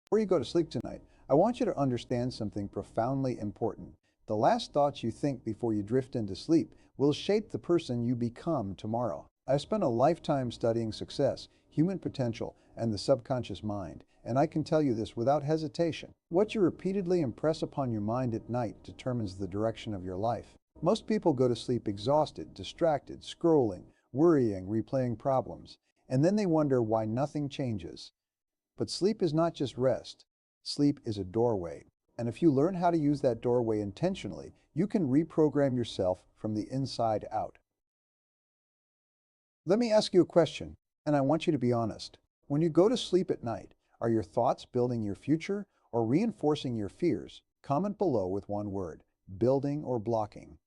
Before you go to sleep tonight, I want you to understand something profoundly important. The last thoughts you think before you drift into sleep will shape the person you become tomorrow. I've spent a lifetime studying success, human potential, and the subconscious mind, and I can tell you this without hesitation. What you repeatedly impress upon your mind at night determines the direction of your life. Most people go to sleep exhausted, distracted, scrolling, worrying, replaying problems, and then they wonder why nothing changes. But sleep is not just rest. Sleep is a doorway. And if you learn how to use that doorway intentionally, you can reprogram yourself from the inside out. Let me ask you a question, and I want you to be honest. When you go to sleep at night, are your thoughts building your future or reinforcing your fears? Comment below with one word: building or blocking.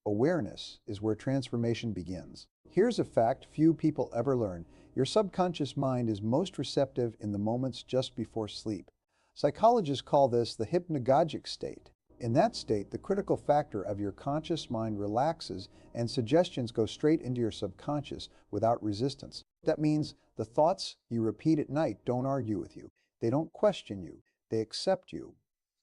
Awareness is where transformation begins. Here's a fact few people ever learn. Your subconscious mind is most receptive in the moments just before sleep. Psychologists call this the hypnagogic state. In that state, the critical factor of your conscious mind relaxes and suggestions go straight into your subconscious without resistance. That means the thoughts you repeat at night don't argue with you. They don't question you. They accept you.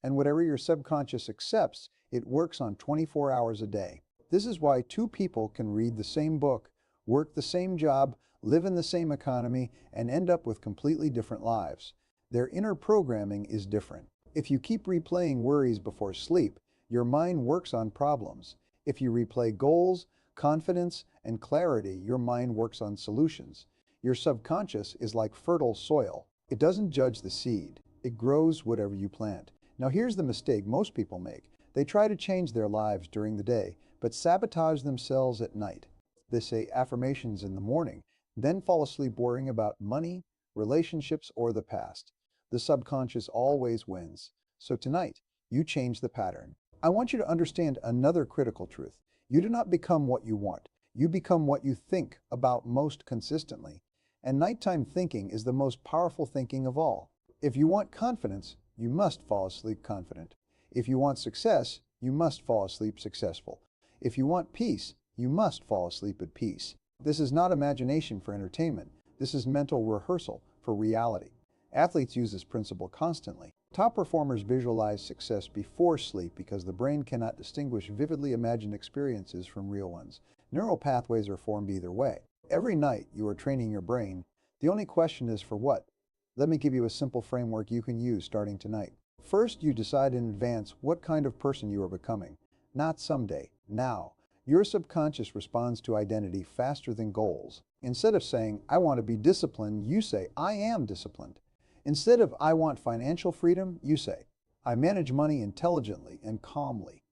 And whatever your subconscious accepts, it works on 24 hours a day. This is why two people can read the same book, work the same job, live in the same economy, and end up with completely different lives. Their inner programming is different. If you keep replaying worries before sleep, your mind works on problems. If you replay goals, confidence, and clarity, your mind works on solutions. Your subconscious is like fertile soil. It doesn't judge the seed. It grows whatever you plant. Now here's the mistake most people make. They try to change their lives during the day, but sabotage themselves at night. They say affirmations in the morning, then fall asleep worrying about money, relationships, or the past. The subconscious always wins. So tonight, you change the pattern. I want you to understand another critical truth. You do not become what you want. You become what you think about most consistently. And nighttime thinking is the most powerful thinking of all. If you want confidence, you must fall asleep confident. If you want success, you must fall asleep successful. If you want peace, you must fall asleep at peace. This is not imagination for entertainment. This is mental rehearsal for reality. Athletes use this principle constantly. Top performers visualize success before sleep because the brain cannot distinguish vividly imagined experiences from real ones. Neural pathways are formed either way. Every night you are training your brain. The only question is for what? Let me give you a simple framework you can use starting tonight. First, you decide in advance what kind of person you are becoming. Not someday, now. Your subconscious responds to identity faster than goals. Instead of saying, I want to be disciplined, you say, I am disciplined. Instead of, I want financial freedom, you say, I manage money intelligently and calmly.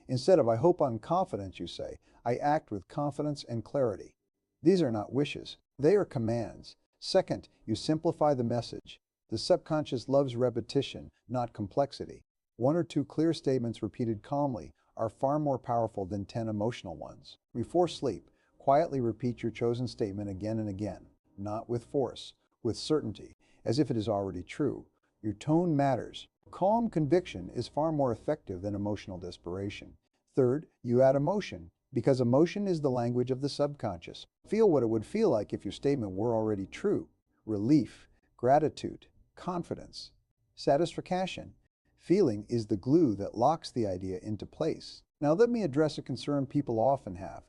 Instead of, I hope I'm confident, you say, I act with confidence and clarity. These are not wishes. They are commands. Second, you simplify the message. The subconscious loves repetition, not complexity. One or two clear statements repeated calmly are far more powerful than 10 emotional ones. Before sleep, quietly repeat your chosen statement again and again, not with force, with certainty, as if it is already true. Your tone matters. Calm conviction is far more effective than emotional desperation. Third, you add emotion, because emotion is the language of the subconscious. Feel what it would feel like if your statement were already true. Relief, gratitude, confidence, satisfaction. Feeling is the glue that locks the idea into place. Now let me address a concern people often have.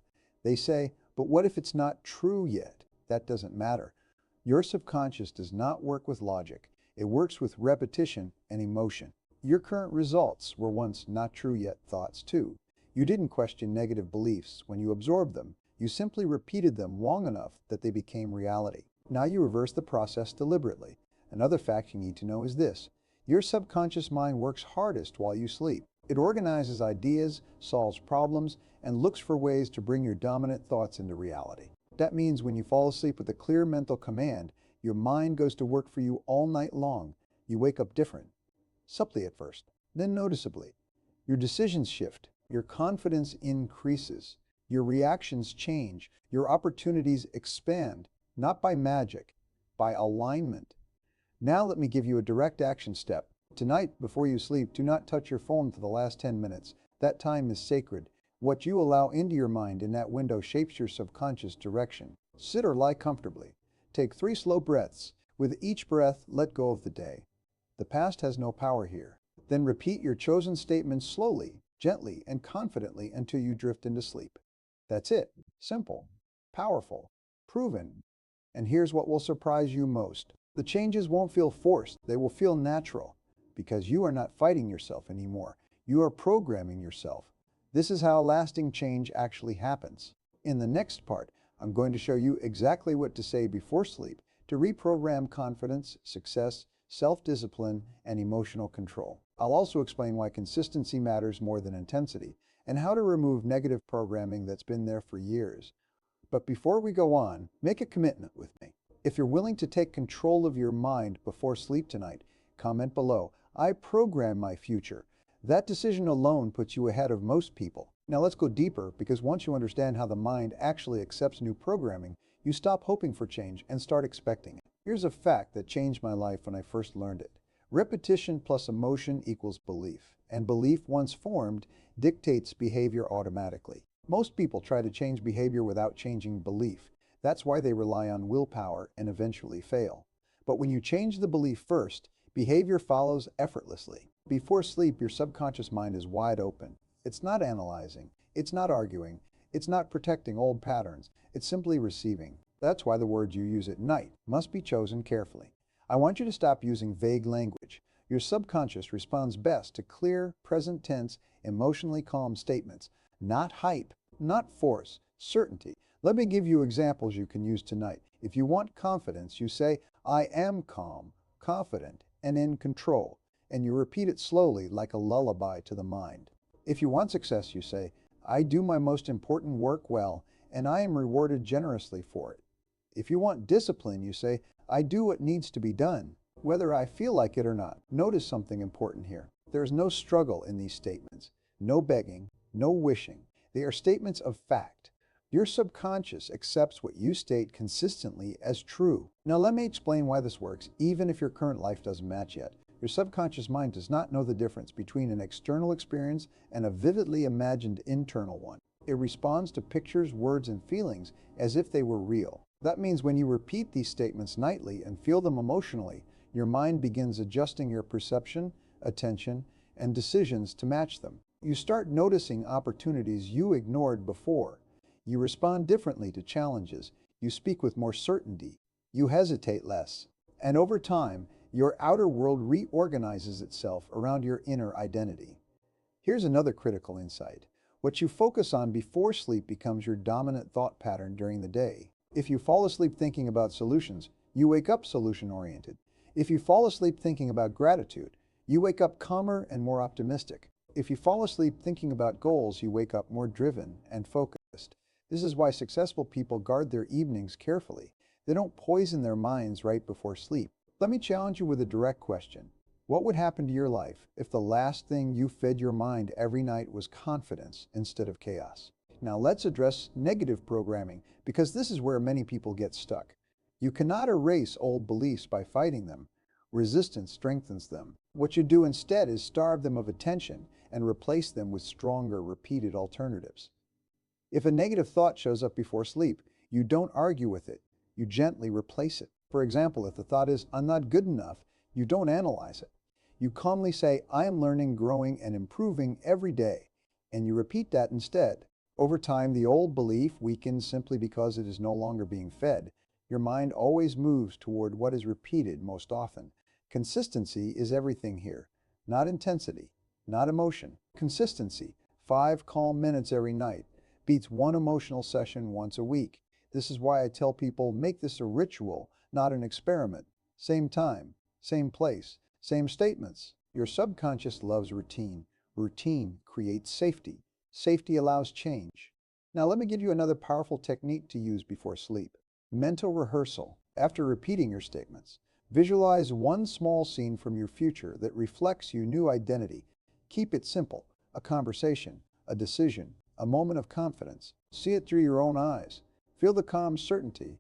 They say, but what if it's not true yet? That doesn't matter. Your subconscious does not work with logic. It works with repetition and emotion. Your current results were once not true yet thoughts too. You didn't question negative beliefs when you absorbed them. You simply repeated them long enough that they became reality. Now you reverse the process deliberately. Another fact you need to know is this. Your subconscious mind works hardest while you sleep. It organizes ideas, solves problems, and looks for ways to bring your dominant thoughts into reality. That means when you fall asleep with a clear mental command, your mind goes to work for you all night long. You wake up different. Subtly at first, then noticeably. Your decisions shift. Your confidence increases. Your reactions change. Your opportunities expand, not by magic, by alignment. Now let me give you a direct action step. Tonight, before you sleep, do not touch your phone for the last 10 minutes. That time is sacred. What you allow into your mind in that window shapes your subconscious direction. Sit or lie comfortably. Take 3 slow breaths. With each breath, let go of the day. The past has no power here. Then repeat your chosen statements slowly, gently, and confidently until you drift into sleep. That's it. Simple, powerful, proven. And here's what will surprise you most. The changes won't feel forced. They will feel natural because you are not fighting yourself anymore. You are programming yourself. This is how lasting change actually happens. In the next part, I'm going to show you exactly what to say before sleep to reprogram confidence, success, self-discipline, and emotional control. I'll also explain why consistency matters more than intensity and how to remove negative programming that's been there for years. But before we go on, make a commitment with me. If you're willing to take control of your mind before sleep tonight, comment below, "I program my future." That decision alone puts you ahead of most people. Now let's go deeper, because once you understand how the mind actually accepts new programming, you stop hoping for change and start expecting it. Here's a fact that changed my life when I first learned it. Repetition plus emotion equals belief, and belief once formed dictates behavior automatically. Most people try to change behavior without changing belief. That's why they rely on willpower and eventually fail. But when you change the belief first, behavior follows effortlessly. Before sleep, your subconscious mind is wide open. It's not analyzing, it's not arguing, it's not protecting old patterns, it's simply receiving. That's why the words you use at night must be chosen carefully. I want you to stop using vague language. Your subconscious responds best to clear, present tense, emotionally calm statements. Not hype, not force, certainty. Let me give you examples you can use tonight. If you want confidence, you say, "I am calm, confident, and in control," and you repeat it slowly like a lullaby to the mind. If you want success, you say, "I do my most important work well, and I am rewarded generously for it." If you want discipline, you say, "I do what needs to be done, whether I feel like it or not." Notice something important here. There is no struggle in these statements, no begging, no wishing. They are statements of fact. Your subconscious accepts what you state consistently as true. Now let me explain why this works, even if your current life doesn't match yet. Your subconscious mind does not know the difference between an external experience and a vividly imagined internal one. It responds to pictures, words, and feelings as if they were real. That means when you repeat these statements nightly and feel them emotionally, your mind begins adjusting your perception, attention, and decisions to match them. You start noticing opportunities you ignored before. You respond differently to challenges. You speak with more certainty. You hesitate less. And over time, your outer world reorganizes itself around your inner identity. Here's another critical insight. What you focus on before sleep becomes your dominant thought pattern during the day. If you fall asleep thinking about solutions, you wake up solution-oriented. If you fall asleep thinking about gratitude, you wake up calmer and more optimistic. If you fall asleep thinking about goals, you wake up more driven and focused. This is why successful people guard their evenings carefully. They don't poison their minds right before sleep. Let me challenge you with a direct question. What would happen to your life if the last thing you fed your mind every night was confidence instead of chaos? Now let's address negative programming, because this is where many people get stuck. You cannot erase old beliefs by fighting them. Resistance strengthens them. What you do instead is starve them of attention and replace them with stronger, repeated alternatives. If a negative thought shows up before sleep, you don't argue with it. You gently replace it. For example, if the thought is, "I'm not good enough," you don't analyze it. You calmly say, "I am learning, growing, and improving every day," and you repeat that instead. Over time, the old belief weakens simply because it is no longer being fed. Your mind always moves toward what is repeated most often. Consistency is everything here. Not intensity, not emotion. Consistency, 5 calm minutes every night, beats 1 emotional session once a week. This is why I tell people, make this a ritual, not an experiment. Same time, same place, same statements. Your subconscious loves routine. Routine creates safety. Safety allows change. Now let me give you another powerful technique to use before sleep. Mental rehearsal. After repeating your statements, visualize one small scene from your future that reflects your new identity. Keep it simple. A conversation, a decision, a moment of confidence. See it through your own eyes. Feel the calm certainty.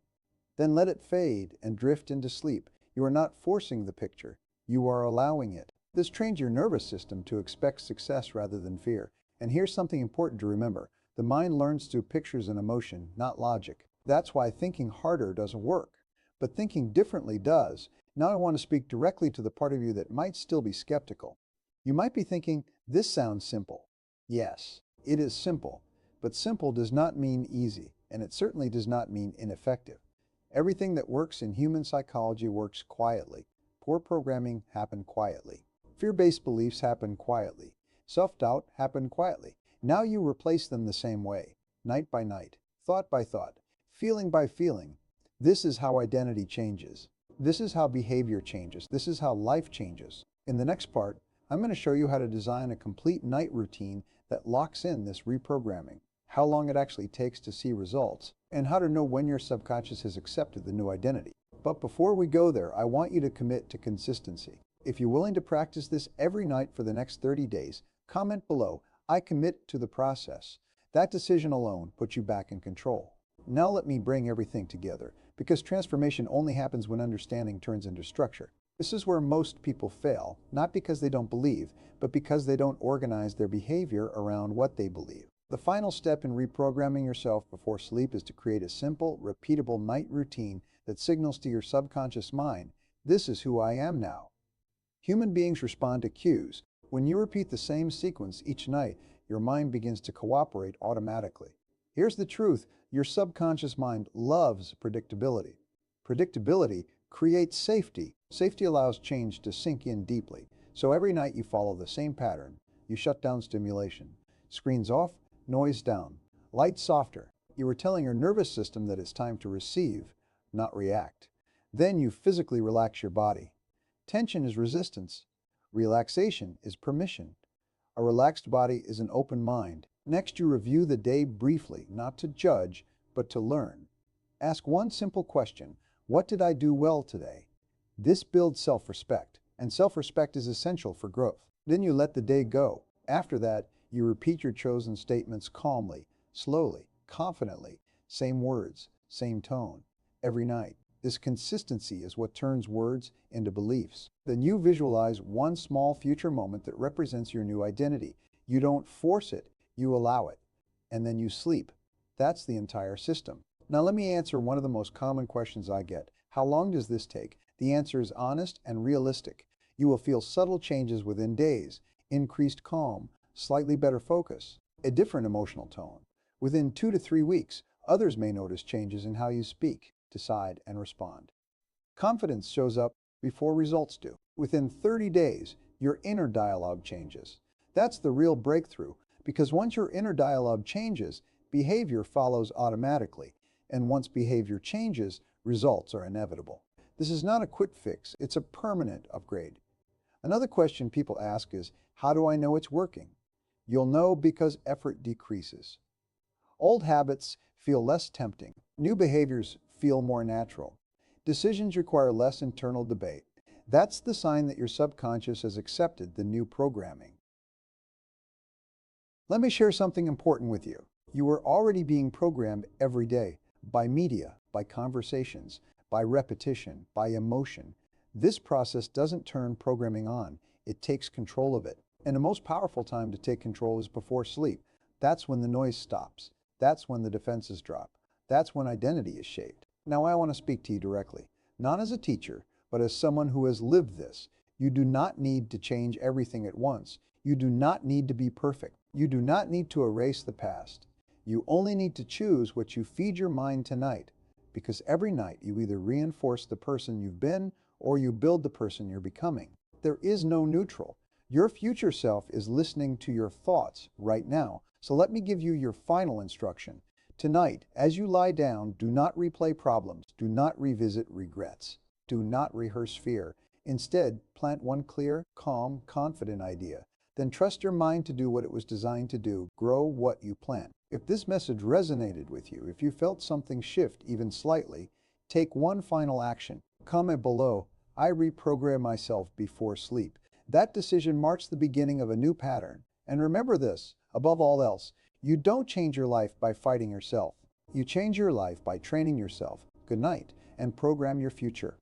Then let it fade and drift into sleep. You are not forcing the picture. You are allowing it. This trains your nervous system to expect success rather than fear. And here's something important to remember. The mind learns through pictures and emotion, not logic. That's why thinking harder doesn't work. But thinking differently does. Now I want to speak directly to the part of you that might still be skeptical. You might be thinking, this sounds simple. Yes, it is simple, but simple does not mean easy, and it certainly does not mean ineffective. Everything that works in human psychology works quietly. Poor programming happens quietly. Fear-based beliefs happen quietly. Self-doubt happen quietly. Now you replace them the same way, night by night, thought by thought, feeling by feeling. This is how identity changes. This is how behavior changes. This is how life changes. In the next part, I'm going to show you how to design a complete night routine that locks in this reprogramming, how long it actually takes to see results, and how to know when your subconscious has accepted the new identity. But before we go there, I want you to commit to consistency. If you're willing to practice this every night for the next 30 days, comment below, I commit to the process. That decision alone puts you back in control. Now let me bring everything together, because transformation only happens when understanding turns into structure. This is where most people fail, not because they don't believe, but because they don't organize their behavior around what they believe. The final step in reprogramming yourself before sleep is to create a simple, repeatable night routine that signals to your subconscious mind, this is who I am now. Human beings respond to cues. When you repeat the same sequence each night, your mind begins to cooperate automatically. Here's the truth, your subconscious mind loves predictability. Predictability creates safety. Safety allows change to sink in deeply. So every night you follow the same pattern. You shut down stimulation. Screens off, noise down, lights softer. You are telling your nervous system that it's time to receive, not react. Then you physically relax your body. Tension is resistance. Relaxation is permission. A relaxed body is an open mind. Next, you review the day briefly, not to judge, but to learn. Ask one simple question, what did I do well today? This builds self-respect, and self-respect is essential for growth. Then you let the day go. After that, you repeat your chosen statements calmly, slowly, confidently, same words, same tone, every night. This consistency is what turns words into beliefs. Then you visualize one small future moment that represents your new identity. You don't force it, you allow it. And then you sleep. That's the entire system. Now let me answer one of the most common questions I get. How long does this take? The answer is honest and realistic. You will feel subtle changes within days, increased calm, slightly better focus, a different emotional tone. Within 2 to 3 weeks, others may notice changes in how you speak, decide, and respond. Confidence shows up before results do. Within 30 days, your inner dialogue changes. That's the real breakthrough, because once your inner dialogue changes, behavior follows automatically, and once behavior changes, results are inevitable. This is not a quick fix, it's a permanent upgrade. Another question people ask is, how do I know it's working? You'll know because effort decreases. Old habits feel less tempting. New behaviors feel more natural. Decisions require less internal debate. That's the sign that your subconscious has accepted the new programming. Let me share something important with you. You are already being programmed every day by media, by conversations, by repetition, by emotion. This process doesn't turn programming on. It takes control of it. And the most powerful time to take control is before sleep. That's when the noise stops. That's when the defenses drop. That's when identity is shaped. Now I want to speak to you directly, not as a teacher, but as someone who has lived this. You do not need to change everything at once. You do not need to be perfect. You do not need to erase the past. You only need to choose what you feed your mind tonight, because every night you either reinforce the person you've been or you build the person you're becoming. There is no neutral. Your future self is listening to your thoughts right now. So let me give you your final instruction. Tonight, as you lie down, do not replay problems. Do not revisit regrets. Do not rehearse fear. Instead, plant one clear, calm, confident idea. Then trust your mind to do what it was designed to do. Grow what you plant. If this message resonated with you, if you felt something shift even slightly, take one final action. Comment below, I reprogram myself before sleep. That decision marks the beginning of a new pattern. And remember this, above all else, you don't change your life by fighting yourself. You change your life by training yourself. Good night, and program your future.